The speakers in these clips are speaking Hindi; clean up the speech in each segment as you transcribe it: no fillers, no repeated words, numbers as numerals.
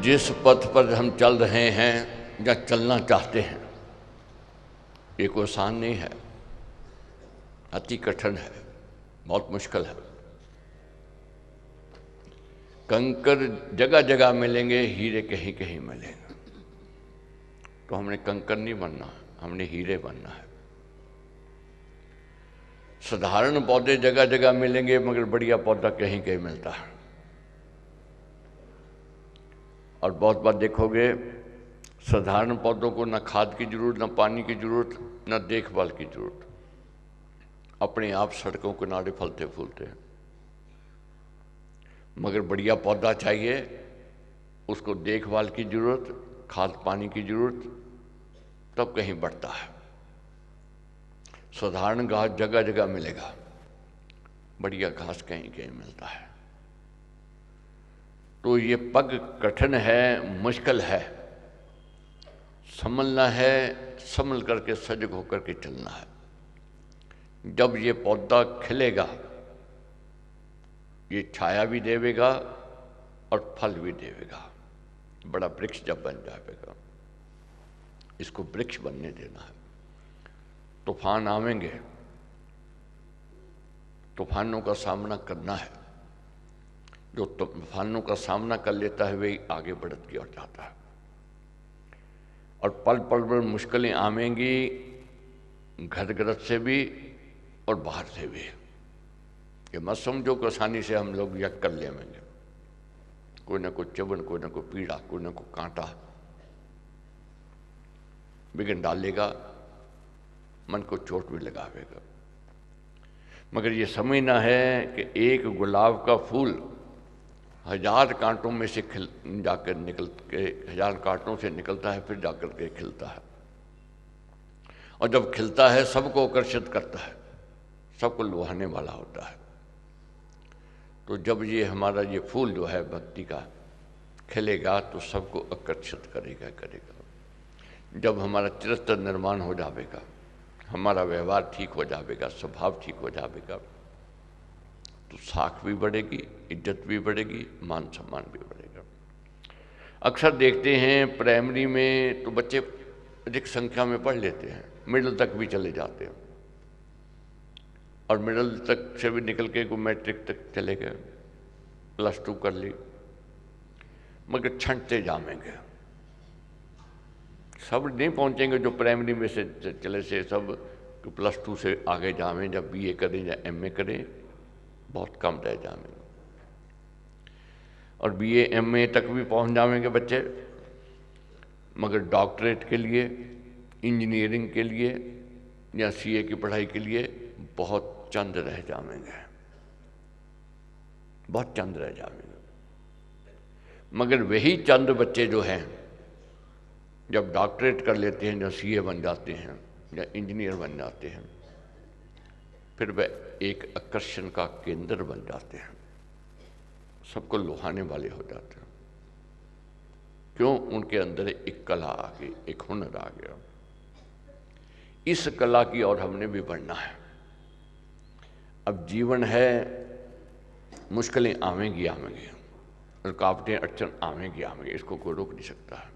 जिस पथ पर हम चल रहे हैं या चलना चाहते हैं, ये कोई आसान नहीं है, अति कठिन है, बहुत मुश्किल है। कंकर जगह जगह मिलेंगे, हीरे कहीं कहीं मिलेंगे। तो हमने कंकर नहीं बनना, हमने हीरे बनना है। साधारण पौधे जगह जगह मिलेंगे, मगर बढ़िया पौधा कहीं कहीं मिलता है। और बहुत बार देखोगे साधारण पौधों को न खाद की जरूरत, न पानी की जरूरत, न देखभाल की जरूरत, अपने आप सड़कों किनारे फलते फूलते हैं। मगर बढ़िया पौधा चाहिए, उसको देखभाल की जरूरत, खाद पानी की जरूरत, तब कहीं बढ़ता है। साधारण घास जगह जगह मिलेगा, बढ़िया घास कहीं कहीं मिलता है। तो ये पग कठिन है, मुश्किल है, संभलना है, संभल करके सजग होकर के चलना है। जब ये पौधा खिलेगा, ये छाया भी देवेगा और फल भी देवेगा, बड़ा वृक्ष जब बन जाएगा। इसको वृक्ष बनने देना है। तूफान आवेंगे, तूफानों का सामना करना है। जो तूफानों का सामना कर लेता है वही आगे बढ़त की ओर जाता है। और पल पल पर मुश्किलें आवेंगी, घर गृहस्थ से भी और बाहर से भी। ये मत समझो कि आसानी से हम लोग यक कर लेंगे। कोई ना कोई चुभन, कोई ना कोई पीड़ा, कोई ना कोई कांटा बिगन डालेगा, मन को चोट भी लगावेगा। मगर ये समझना है कि एक गुलाब का फूल 1000 कांटों में से जाकर निकल के 1000 कांटों से निकलता है, फिर जाकर के खिलता है। और जब खिलता है सबको आकर्षित करता है, सबको लुभाने वाला होता है। तो जब ये हमारा ये फूल जो है भक्ति का खिलेगा तो सबको आकर्षित करेगा। जब हमारा चरित्र निर्माण हो जाएगा, हमारा व्यवहार ठीक हो जाएगा, स्वभाव ठीक हो जाएगा, तो साख भी बढ़ेगी, इज्जत भी बढ़ेगी, मान सम्मान भी बढ़ेगा। अक्सर देखते हैं प्राइमरी में तो बच्चे अधिक संख्या में पढ़ लेते हैं, मिडिल तक भी चले जाते हैं, और मिडिल तक से भी निकल के को मैट्रिक तक चले गए, +2 कर ली, मगर छंटते जामेंगे। सब नहीं पहुंचेंगे जो प्राइमरी में से चले से सब +2 से आगे जावें, या BA करें या MA करें, बहुत कम रह जाएंगे। और BA MA तक भी पहुंच जाएंगे बच्चे, मगर डॉक्टरेट के लिए, इंजीनियरिंग के लिए या CA की पढ़ाई के लिए बहुत चंद रह जाएंगे, बहुत चंद रह जाएंगे। मगर वही चंद बच्चे जो हैं जब डॉक्टरेट कर लेते हैं, या CA बन जाते हैं या इंजीनियर बन जाते हैं, फिर वह एक आकर्षण का केंद्र बन जाते हैं, सबको लुभाने वाले हो जाते हैं। क्यों? उनके अंदर एक कला आ गई, एक हुनर आ गया। इस कला की ओर हमने भी बढ़ना है। अब जीवन है, मुश्किलें आवेंगी, रुकावटें अड़चन आवेंगी, इसको कोई रोक नहीं सकता है।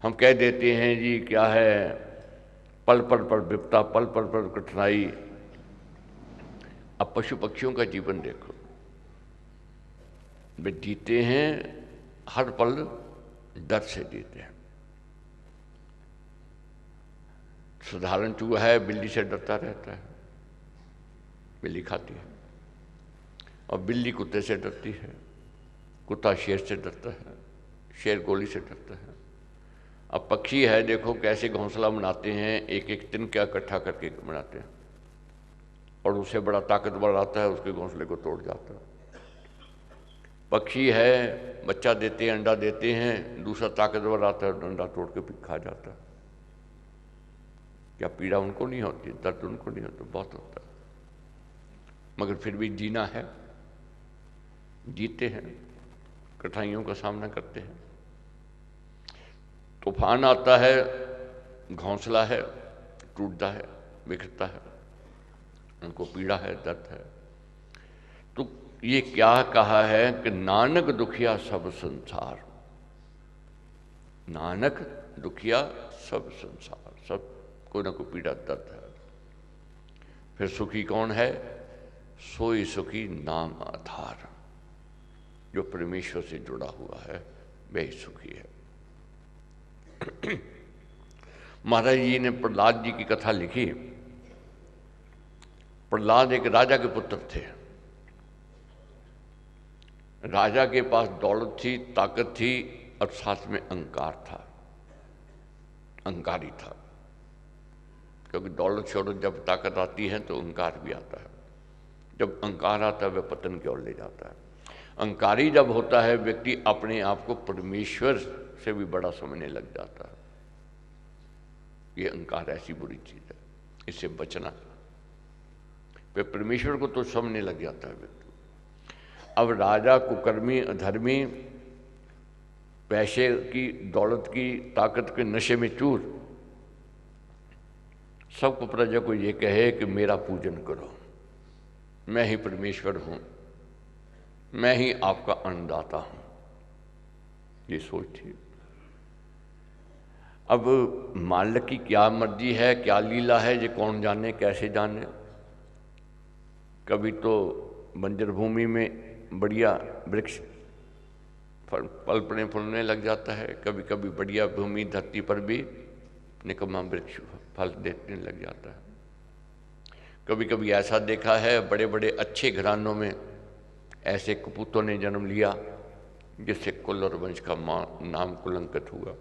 हम कह देते हैं जी क्या है, पल पल पर विपदा, पल पल पर कठिनाई। अब पशु पक्षियों का जीवन देखो, वे जीते हैं, हर पल डर से जीते हैं। साधारण चूहा है, बिल्ली से डरता रहता है, बिल्ली खाती है, और बिल्ली कुत्ते से डरती है, कुत्ता शेर से डरता है, शेर गोली से डरता है। अब पक्षी है, देखो कैसे घोंसला बनाते हैं, एक एक तिनका इकट्ठा करके बनाते हैं, और उससे बड़ा ताकतवर आता है उसके घोंसले को तोड़ जाता है। पक्षी है, बच्चा देते हैं, अंडा देते हैं, दूसरा ताकतवर आता है, अंडा तोड़ के भी खा जाता है। क्या पीड़ा उनको नहीं होती, दर्द उनको नहीं होता? बहुत होता है, मगर फिर भी जीना है, जीते हैं, कठिनाइयों का सामना करते हैं। तूफान आता है, घोंसला है, टूटता है, बिखरता है, उनको पीड़ा है, दर्द है। तो ये क्या कहा है कि नानक दुखिया सब संसार, नानक दुखिया सब संसार, सब कोई ना कोई पीड़ा दर्द है। फिर सुखी कौन है? सोई सुखी नाम आधार, जो परमेश्वर से जुड़ा हुआ है वही सुखी है। महाराज जी ने प्रहलाद जी की कथा लिखी। प्रहलाद एक राजा के पुत्र थे। राजा के पास दौलत थी, ताकत थी और साथ में अहंकार था, अहंकारी था। क्योंकि दौलत शौलत जब ताकत आती है तो अहंकार भी आता है। जब अहंकार आता है वह पतन की ओर ले जाता है। अहंकारी जब होता है व्यक्ति अपने आप को परमेश्वर से भी बड़ा समझने लग जाता है। ये अहंकार ऐसी बुरी चीज है, इससे बचना। वे परमेश्वर को तो समझने लग जाता है व्यक्ति। अब राजा कुकर्मी, अधर्मी, पैसे की, दौलत की, ताकत के नशे में चूर, सबको प्रजा को ये कहे कि मेरा पूजन करो, मैं ही परमेश्वर हूं, मैं ही आपका अन्नदाता हूं। ये सोच थी। अब मालिक की क्या मर्जी है, क्या लीला है, ये कौन जाने, कैसे जाने। कभी तो बंजर भूमि में बढ़िया वृक्ष पलपने फूलने लग जाता है, कभी कभी बढ़िया भूमि धरती पर भी निकम्मा वृक्ष फल देने लग जाता है। कभी कभी ऐसा देखा है बड़े बड़े अच्छे घरानों में ऐसे कपूतों ने जन्म लिया जिससे कुल और वंश का नाम कुलंकित हुआ।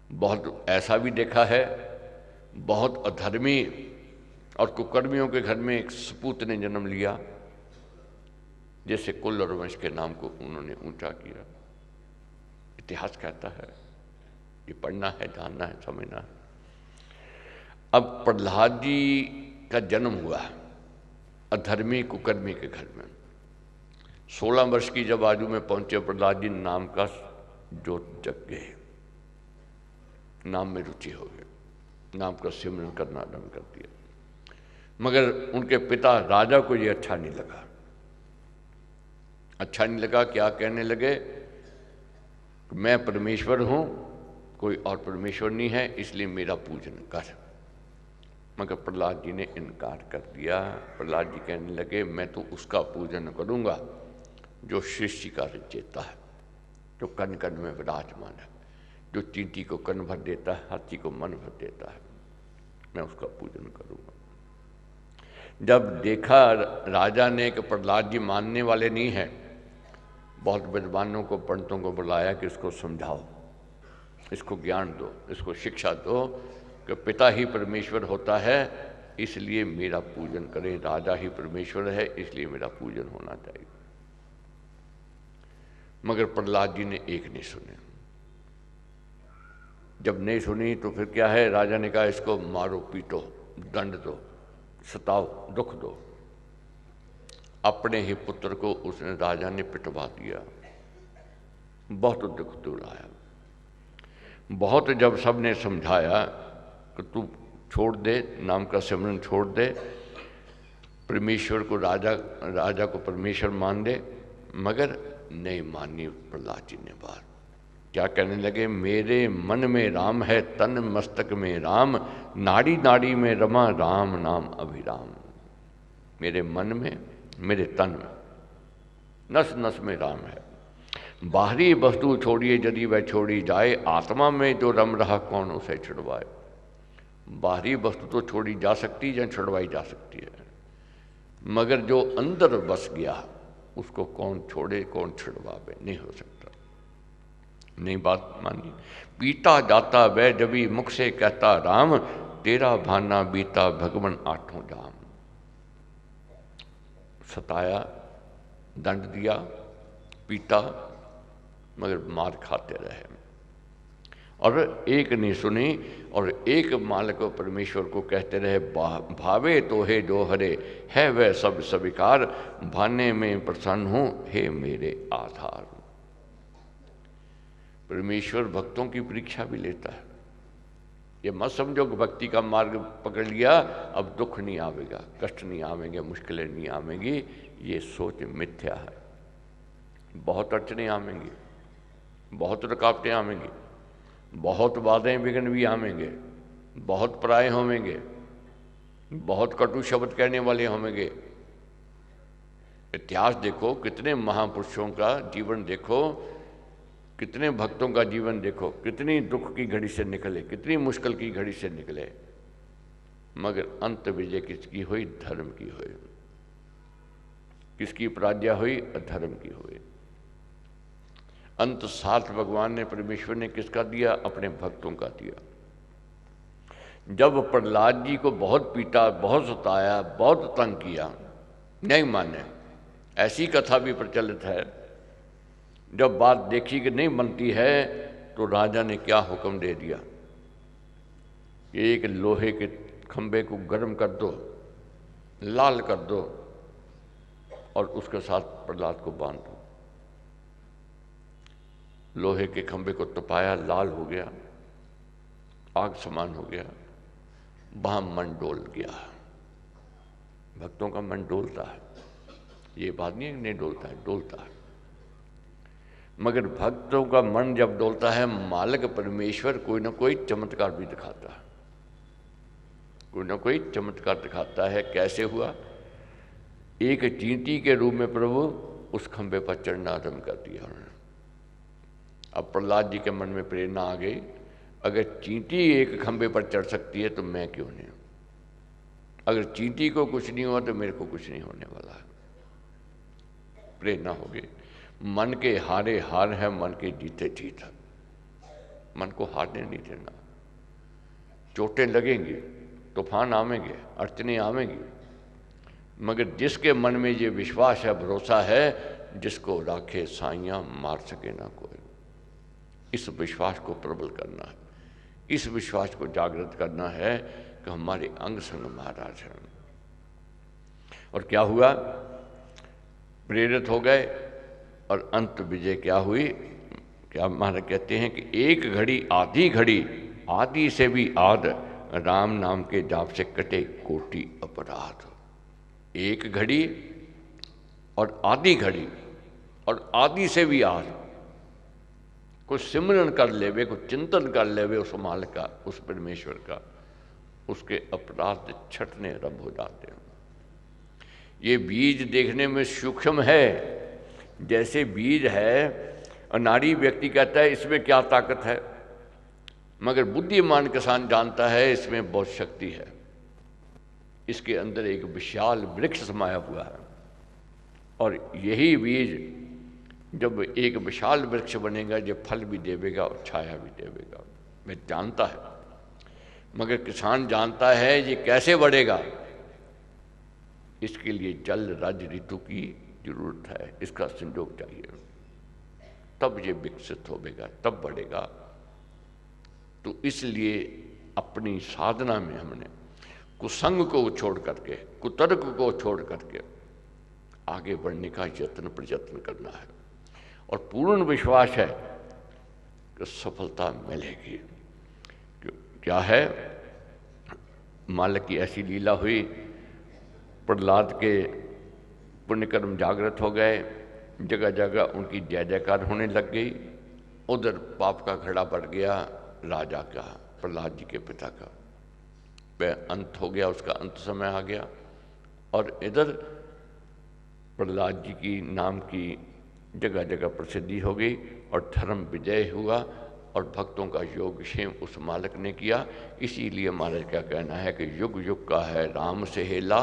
बहुत ऐसा भी देखा है, बहुत अधर्मी और कुकर्मियों के घर में एक सपूत ने जन्म लिया जिससे कुल और वंश के नाम को उन्होंने ऊंचा किया। इतिहास कहता है, ये पढ़ना है, जानना है, समझना है। अब प्रहलाद जी का जन्म हुआ अधर्मी कुकर्मी के घर में। 16 वर्ष की जब आयु में पहुंचे प्रहलाद जी, नाम का जोत जग गए, नाम में रुचि हो गई, नाम का सिमरन करना आरंभ कर दिया। मगर उनके पिता राजा को ये अच्छा नहीं लगा। अच्छा नहीं लगा, क्या कहने लगे? मैं परमेश्वर हूं, कोई और परमेश्वर नहीं है, इसलिए मेरा पूजन कर। मगर प्रहलाद जी ने इनकार कर दिया। प्रहलाद जी कहने लगे, मैं तो उसका पूजन करूंगा जो सृष्टि का रचयिता है, जो कण कण में विराजमान है, जो चींटी को कण भर देता है, हाथी को मन भर देता है, मैं उसका पूजन करूंगा। जब देखा राजा ने कि प्रहलाद जी मानने वाले नहीं हैं, बहुत विद्वानों को, पंडितों को बुलाया कि इसको समझाओ, इसको ज्ञान दो, इसको शिक्षा दो कि पिता ही परमेश्वर होता है, इसलिए मेरा पूजन करें। राजा ही परमेश्वर है, इसलिए मेरा पूजन होना चाहिए। मगर प्रहलाद जी ने एक नहीं सुने। जब नहीं सुनी तो फिर क्या है, राजा ने कहा इसको मारो, पीटो, दंड दो, सताओ, दुख दो। अपने ही पुत्र को उसने, राजा ने पिटवा दिया। बहुत दुख दुलाया। बहुत जब सबने समझाया कि तू छोड़ दे, नाम का सिमरन छोड़ दे, परमेश्वर को राजा को परमेश्वर मान दे, मगर नहीं मानी प्रहलाद जी ने बात। क्या कहने लगे? मेरे मन में राम है, तन मस्तक में राम, नाड़ी नाड़ी में रमा राम नाम अभिराम। मेरे मन में, मेरे तन में, नस नस में राम है। बाहरी वस्तु छोड़िए यदि वह छोड़ी जाए, आत्मा में जो रम रहा कौन उसे छुड़वाए। बाहरी वस्तु तो छोड़ी जा सकती है या छुड़वाई जा सकती है, मगर जो अंदर बस गया उसको कौन छोड़े, कौन छुड़वावे? नहीं हो सकता। नहीं बात मानी। पीता जाता वह जबी मुख से कहता राम, तेरा भाना बीता भगवन आठों जाम। सताया, दंड दिया, पीटा, मगर मार खाते रहे और एक नहीं सुनी। और एक मालिक परमेश्वर को कहते रहे, भावे तो हे जो हरे, है वह सब स्वीकार, भाने में प्रसन्न हूँ हे मेरे आधार। परमेश्वर भक्तों की परीक्षा भी लेता है। ये मत समझो कि भक्ति का मार्ग पकड़ लिया अब दुख नहीं आवेगा, कष्ट नहीं आवेंगे, मुश्किलें नहीं आवेंगी। ये सोच मिथ्या है। बहुत अड़चने आवेंगी, बहुत रुकावटें आवेंगी, बहुत बाधाएं विघ्न भी आवेंगे, बहुत पराये होवेंगे, बहुत कटु शब्द कहने वाले होवेंगे। इतिहास देखो, कितने महापुरुषों का जीवन देखो, कितने भक्तों का जीवन देखो, कितनी दुख की घड़ी से निकले, कितनी मुश्किल की घड़ी से निकले, मगर अंत विजय किसकी हुई? धर्म की हुई। किसकी पराजय हुई? अधर्म की हुई। अंत साथ भगवान ने, परमेश्वर ने किसका दिया? अपने भक्तों का दिया। जब प्रहलाद जी को बहुत पीटा, बहुत सताया, बहुत तंग किया, नहीं माने, ऐसी कथा भी प्रचलित है। जब बात देखी कि नहीं बनती है तो राजा ने क्या हुक्म दे दिया कि एक लोहे के खंभे को गर्म कर दो, लाल कर दो और उसके साथ प्रहलाद को बांध दो। लोहे के खंभे को तपाया, लाल हो गया, आग समान हो गया, वहां मन डोल गया। भक्तों का मन डोलता है, ये बात नहीं है नहीं डोलता है, डोलता है। मगर भक्तों का मन जब डोलता है, मालिक परमेश्वर कोई ना कोई चमत्कार भी दिखाता है, कोई ना कोई चमत्कार दिखाता है। कैसे हुआ? एक चींटी के रूप में प्रभु उस खंभे पर चढ़ना आरंभ कर दिया उन्होंने। अब प्रहलाद जी के मन में प्रेरणा आ गई, अगर चींटी एक खंभे पर चढ़ सकती है तो मैं क्यों नहीं? अगर चींटी को कुछ नहीं हुआ तो मेरे को कुछ नहीं होने वाला है। प्रेरणा हो गई। मन के हारे हार है, मन के जीते जीत है। मन को हारने नहीं देना। चोटें लगेंगी, तूफान आवेंगे, अड़चने आवेंगी, मगर जिसके मन में ये विश्वास है, भरोसा है, जिसको राखे साइयां मार सके ना कोई, इस विश्वास को प्रबल करना है, इस विश्वास को जागृत करना है कि हमारे अंग संग महाराज हैं। और क्या हुआ? प्रेरित हो गए और अंत विजय क्या हुई? क्या महाराज कहते हैं कि एक घड़ी आधी घड़ी, आदि से भी आद, राम नाम के जाप से कटे कोटि अपराध। एक घड़ी और आधी घड़ी और आदि से भी आद, कुछ सिमरन कर लेवे, कुछ चिंतन कर लेवे उस मालिक का, उस परमेश्वर का, उसके अपराध छटने आरंभ हो जाते हैं। ये बीज देखने में सूक्ष्म है, जैसे बीज है, अनाड़ी व्यक्ति कहता है इसमें क्या ताकत है, मगर बुद्धिमान किसान जानता है इसमें बहुत शक्ति है, इसके अंदर एक विशाल वृक्ष समाया हुआ है। और यही बीज जब एक विशाल वृक्ष बनेगा, जो फल भी देवेगा और छाया भी देवेगा, मैं जानता है। मगर किसान जानता है ये कैसे बढ़ेगा, इसके लिए जल रज ऋतु की जरूरत है, इसका संयोग चाहिए, तब ये विकसित होगा, तब बढ़ेगा। तो इसलिए अपनी साधना में हमने कुसंग को छोड़ करके, कुतर्क को छोड़ करके आगे बढ़ने का यत्न प्रयत्न करना है। और पूर्ण विश्वास है कि सफलता मिलेगी। क्या है? मालिक की ऐसी लीला हुई, प्रहलाद के पुण्यकर्म जागृत हो गए, जगह जगह उनकी जय जयकार होने लग गई। उधर पाप का घड़ा बढ़ गया, राजा का, प्रहलाद जी के पिता का, वह अंत हो गया, उसका अंत समय आ गया। और इधर प्रहलाद जी की नाम की जगह जगह प्रसिद्धि हो गई और धर्म विजय हुआ और भक्तों का योग क्षेम उस मालिक ने किया। इसीलिए महाराज का कहना है कि युग युग का है राम से हेला,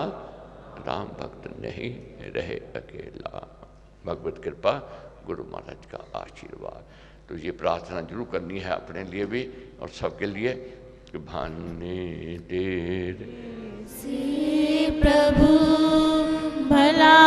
राम भक्त नहीं रहे अकेला। भगवत कृपा, गुरु महाराज का आशीर्वाद। तो ये प्रार्थना जरूर करनी है अपने लिए भी और सबके लिए कि भाने देर से प्रभु भला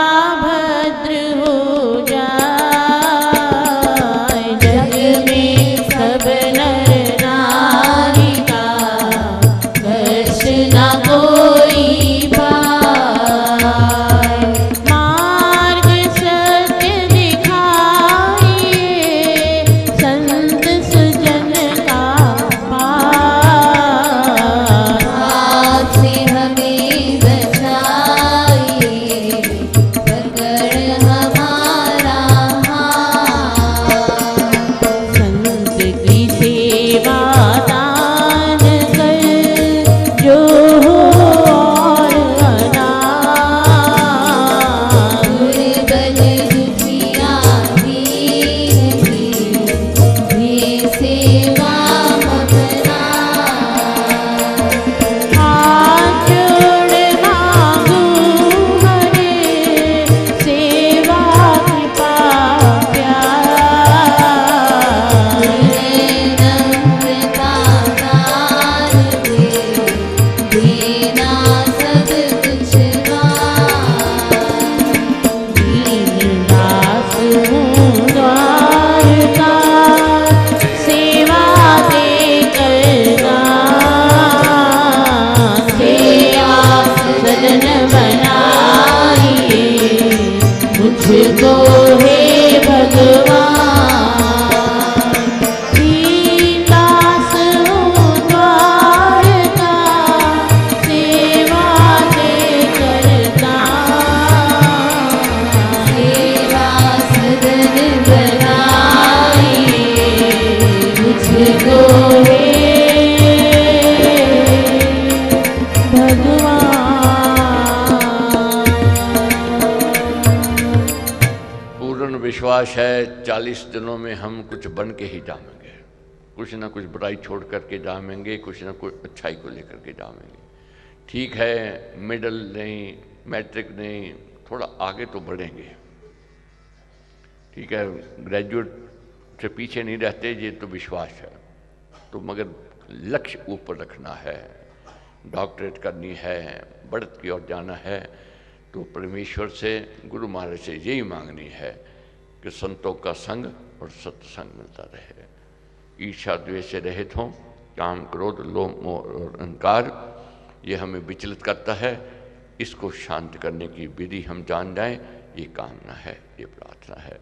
विश्वास है 40 दिनों में हम कुछ बन के ही जाएंगे, कुछ ना कुछ बुराई छोड़ करके जाएंगे, कुछ ना कुछ अच्छाई को लेकर के जाएंगे। ठीक है, मिडिल नहीं, मैट्रिक नहीं, थोड़ा आगे तो बढ़ेंगे। ठीक है, ग्रेजुएट से पीछे नहीं रहते, ये तो विश्वास है। तो मगर लक्ष्य ऊपर रखना है, डॉक्टरेट करनी है, बढ़त की ओर जाना है, तो परमेश्वर से, गुरु महाराज से यही मांगनी है कि संतों का संग और सत्संग मिलता रहे, ईर्ष्या द्वेष से रहित हों, काम क्रोध लोभ मोह और अहंकार ये हमें विचलित करता है, इसको शांत करने की विधि हम जान जाएं, ये कामना है, ये प्रार्थना है।